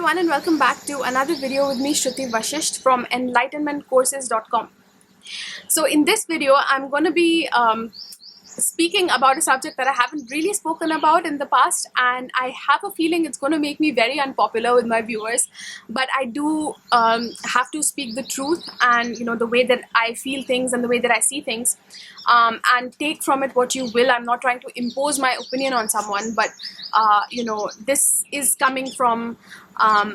everyone and welcome back to another video with me, Shruti Vashist from enlightenmentcourses.com. So in this video, I'm going to be speaking about a subject that I haven't really spoken about in the past, and I have a feeling it's going to make me very unpopular with my viewers, but I do have to speak the truth and the way that I feel things and the way that I see things, and take from it what you will. I'm not trying to impose my opinion on someone, but this is coming from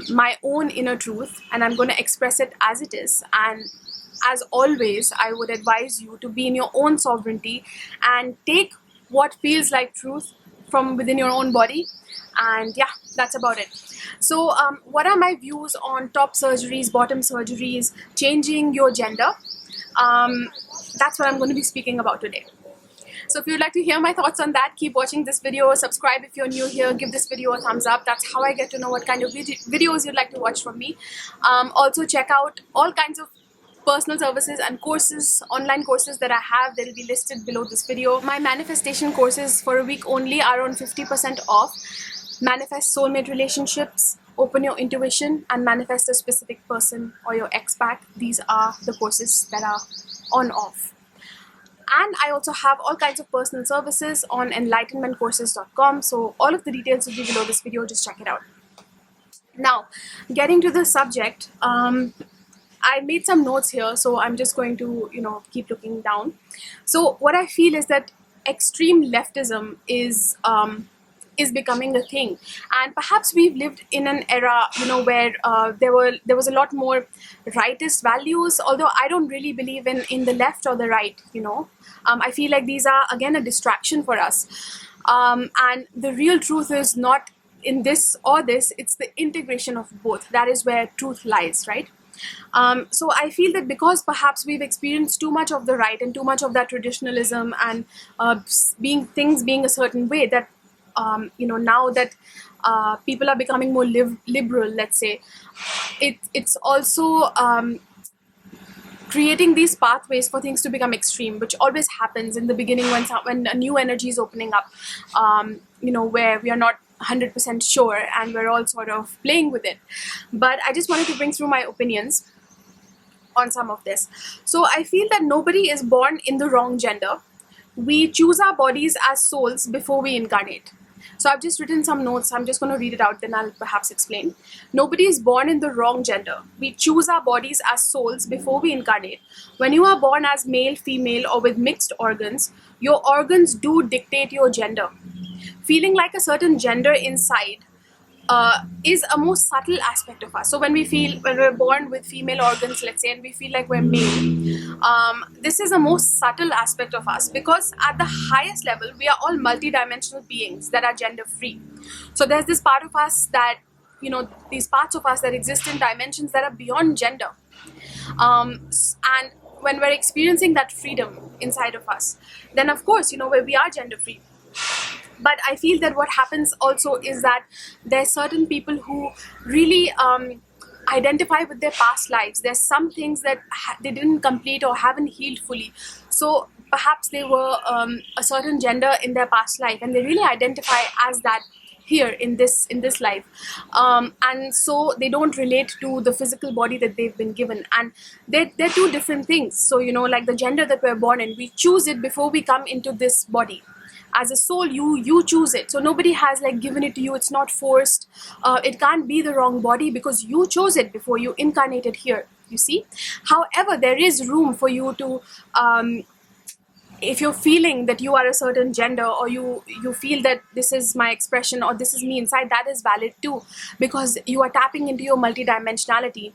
my own inner truth, and I'm going to express it as it is. And as always, I would advise you to be in your own sovereignty and take what feels like truth from within your own body. And yeah, that's about it. So what are my views on top surgeries, bottom surgeries, changing your gender? That's what I'm going to be speaking about today. So if you'd like to hear my thoughts on that, keep watching this video. Subscribe if you're new here. Give this video a thumbs up. That's how I get to know what kind of videos you'd like to watch from me. Also check out all kinds of personal services and courses, online courses that I have. They'll be listed below this video. My manifestation courses for a week only are on 50% off. Manifest soulmate relationships, open your intuition, and manifest a specific person or your ex-pack. These are the courses that are on off. And I also have all kinds of personal services on enlightenmentcourses.com. So all of the details will be below this video. Just check it out. Now, getting to the subject, I made some notes here, so I'm just going to, keep looking down. So what I feel is that extreme leftism is becoming a thing, and perhaps we've lived in an era, where there was a lot more rightist values. Although I don't really believe in the left or the right. I feel like these are again a distraction for us, and the real truth is not in this or this. It's the integration of both. That is where truth lies, right? So I feel that because perhaps we've experienced too much of the right and too much of that traditionalism and things being a certain way, that now that people are becoming more liberal, let's say, it's also creating these pathways for things to become extreme, which always happens in the beginning when a new energy is opening up, where we are not 100% sure and we're all sort of playing with it. But I just wanted to bring through my opinions on some of this. So I feel that nobody is born in the wrong gender. We choose our bodies as souls before we incarnate. So I've just written some notes. I'm just going to read it out, then I'll perhaps explain. Nobody is born in the wrong gender. We choose our bodies as souls before we incarnate. When you are born as male, female, or with mixed organs, your organs do dictate your gender. Feeling like a certain gender inside is a more subtle aspect of us. So when we're born with female organs, let's say, and we feel like we're male, this is a more subtle aspect of us, because at the highest level, we are all multidimensional beings that are gender free. So there's this part of us that, these parts of us that exist in dimensions that are beyond gender. And when we're experiencing that freedom inside of us, then of course, where we are gender free. But I feel that what happens also is that there's certain people who really identify with their past lives. There's some things that they didn't complete or haven't healed fully. So perhaps they were a certain gender in their past life, and they really identify as that here in this life. And so they don't relate to the physical body that they've been given. And they're two different things. So, like the gender that we're born in, we choose it before we come into this body. As a soul, you choose it. So nobody has given it to you. It's not forced. It can't be the wrong body because you chose it before you incarnated here, you see. However, there is room for you to, if you're feeling that you are a certain gender, or you feel that this is my expression or this is me inside, that is valid too, because you are tapping into your multidimensionality.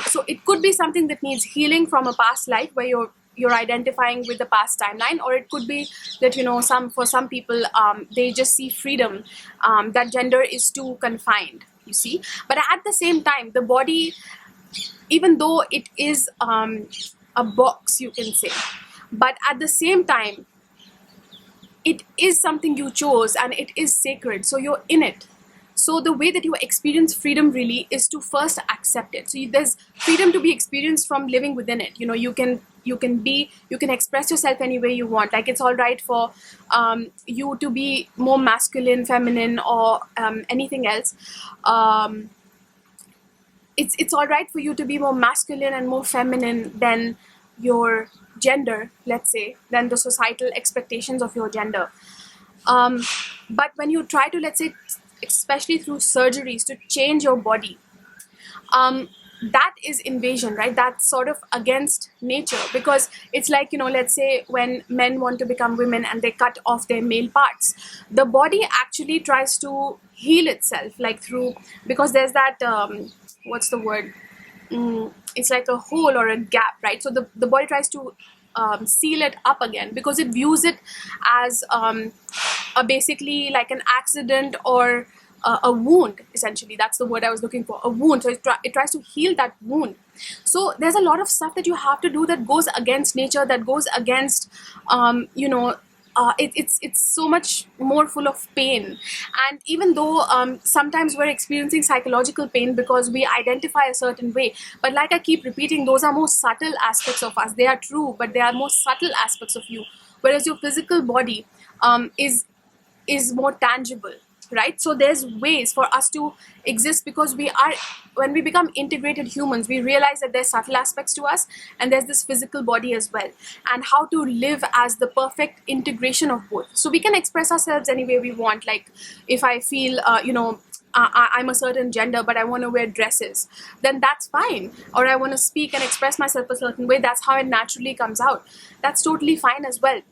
So it could be something that needs healing from a past life where you're identifying with the past timeline, or it could be that for some people they just see freedom, that gender is too confined, you see. But at the same time, the body, even though it is a box, you can say, but at the same time it is something you chose and it is sacred, so you're in it. So the way that you experience freedom really is to first accept it. So there's freedom to be experienced from living within it. You can express yourself any way you want. Like, it's all right for you to be more masculine, feminine, or anything else. it's all right for you to be more masculine and more feminine than your gender, let's say, than the societal expectations of your gender. But when you try to, let's say, especially through surgeries, to change your body, that is invasion, right? That's sort of against nature, because it's like, let's say when men want to become women and they cut off their male parts, the body actually tries to heal itself, like through, because there's that, what's the word? It's like a hole or a gap, right? So the body tries to seal it up again, because it views it as basically like an accident, or a wound, essentially. That's the word I was looking for, a wound. So it tries to heal that wound. So there's a lot of stuff that you have to do that goes against nature, that goes against, it's so much more full of pain. And even though sometimes we're experiencing psychological pain because we identify a certain way, but like I keep repeating, those are more subtle aspects of us. They are true, but they are more subtle aspects of you, whereas your physical body is more tangible, right? So there's ways for us to exist, because when we become integrated humans, we realize that there's subtle aspects to us and there's this physical body as well, and how to live as the perfect integration of both. So we can express ourselves any way we want. Like if I feel I'm a certain gender but I want to wear dresses, then that's fine. Or I want to speak and express myself a certain way, that's how it naturally comes out. That's totally fine as well.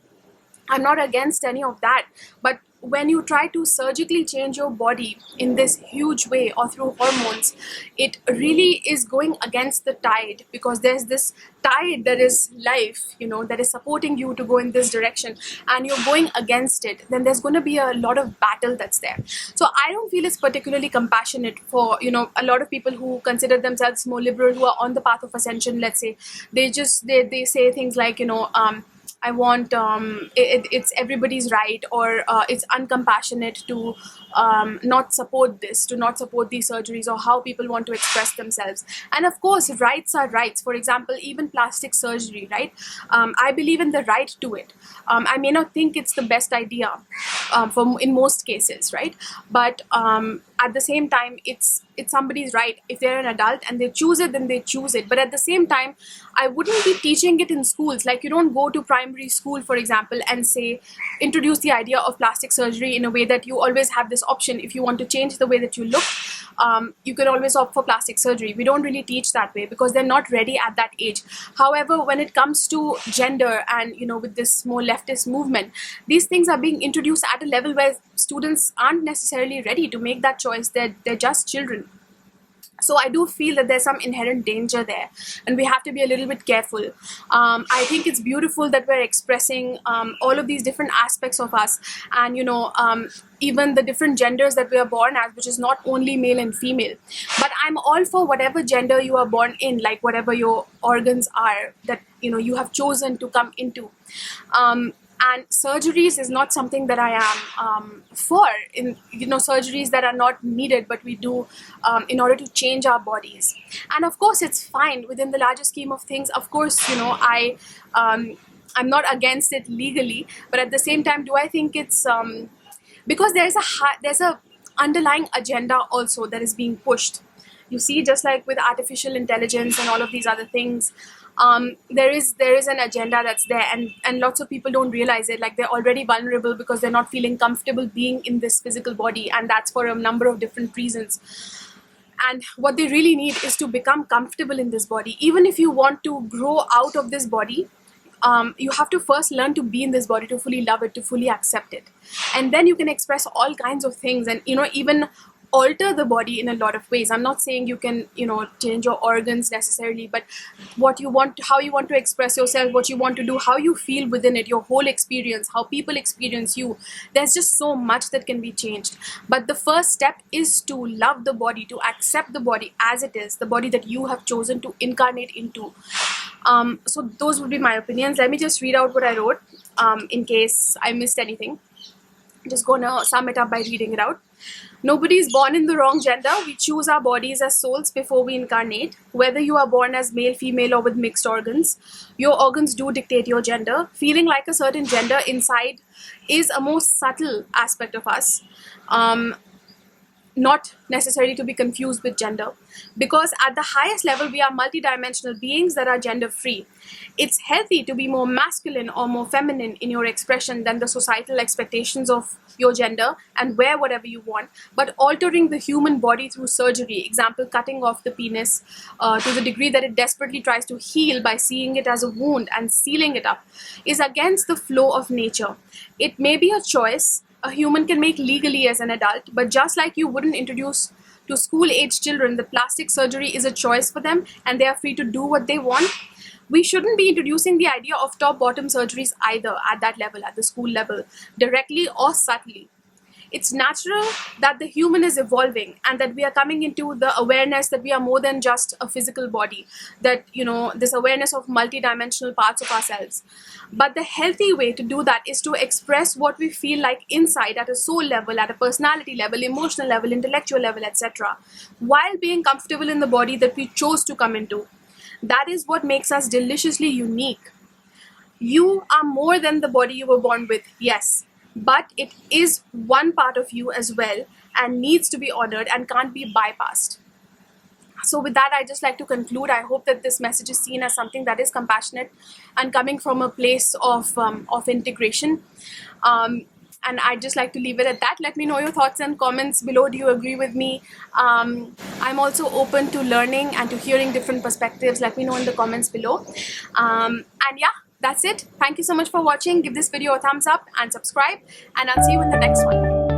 I'm not against any of that. But when you try to surgically change your body in this huge way, or through hormones, it really is going against the tide, because there's this tide that is life, that is supporting you to go in this direction, and you're going against it. Then there's going to be a lot of battle that's there. So I don't feel it's particularly compassionate for, a lot of people who consider themselves more liberal, who are on the path of ascension, let's say. They say things like, I want, it's everybody's right, or it's uncompassionate to not support this, to not support these surgeries, or how people want to express themselves. And of course, rights are rights. For example, even plastic surgery, right? I believe in the right to it. I may not think it's the best idea in most cases, right? But at the same time, it's somebody's right. If they're an adult and they choose it, then they choose it. But at the same time, I wouldn't be teaching it in schools. Like, you don't go to primary school, for example, and say, introduce the idea of plastic surgery in a way that you always have this option. If you want to change the way that you look, you can always opt for plastic surgery. We don't really teach that way because they're not ready at that age. However, when it comes to gender and, with this more leftist movement, these things are being introduced at a level where students aren't necessarily ready to make that choice. They're just children. So I do feel that there's some inherent danger there, and we have to be a little bit careful. I think it's beautiful that we're expressing all of these different aspects of us, and even the different genders that we are born as, which is not only male and female. But I'm all for whatever gender you are born in, like whatever your organs are that you have chosen to come into. And surgeries is not something that I am for. Surgeries that are not needed, but we do in order to change our bodies. And of course, it's fine within the larger scheme of things. Of course, I'm not against it legally, but at the same time, do I think it's because there's a underlying agenda also that is being pushed. You see, just like with artificial intelligence and all of these other things, there is an agenda that's there, and lots of people don't realize it. Like, they're already vulnerable because they're not feeling comfortable being in this physical body, and that's for a number of different reasons. And what they really need is to become comfortable in this body. Even if you want to grow out of this body, you have to first learn to be in this body, to fully love it, to fully accept it, and then you can express all kinds of things, and even alter the body in a lot of ways. I'm not saying you can change your organs necessarily, but what you want, how you want to express yourself, what you want to do, how you feel within it, your whole experience, how people experience you, there's just so much that can be changed. But the first step is to love the body, to accept the body as it is, the body that you have chosen to incarnate into. So those would be my opinions. Let me just read out what I wrote in case I missed anything. I'm just gonna sum it up by reading it out. Nobody is born in the wrong gender. We choose our bodies as souls before we incarnate. Whether you are born as male, female, or with mixed organs, your organs do dictate your gender. Feeling like a certain gender inside is a more subtle aspect of us. not necessarily to be confused with gender, because at the highest level we are multidimensional beings that are gender free. It's healthy to be more masculine or more feminine in your expression than the societal expectations of your gender, and wear whatever you want, but altering the human body through surgery, example cutting off the penis to the degree that it desperately tries to heal by seeing it as a wound and sealing it up, is against the flow of nature. It may be a choice a human can make legally as an adult, but just like you wouldn't introduce to school-age children that plastic surgery is a choice for them and they are free to do what they want, we shouldn't be introducing the idea of top-bottom surgeries either at that level, at the school level, directly or subtly. It's natural that the human is evolving and that we are coming into the awareness that we are more than just a physical body, that, you know, this awareness of multidimensional parts of ourselves. But the healthy way to do that is to express what we feel like inside at a soul level, at a personality level, emotional level, intellectual level, etc., while being comfortable in the body that we chose to come into. That is what makes us deliciously unique. You are more than the body you were born with, yes, but it is one part of you as well and needs to be honored and can't be bypassed. So with that, I just like to conclude. I hope that this message is seen as something that is compassionate and coming from a place of integration. And I'd just like to leave it at that. Let me know your thoughts and comments below. Do you agree with me? I'm also open to learning and to hearing different perspectives. Let me know in the comments below. And yeah, that's it. Thank you so much for watching. Give this video a thumbs up and subscribe, and I'll see you in the next one.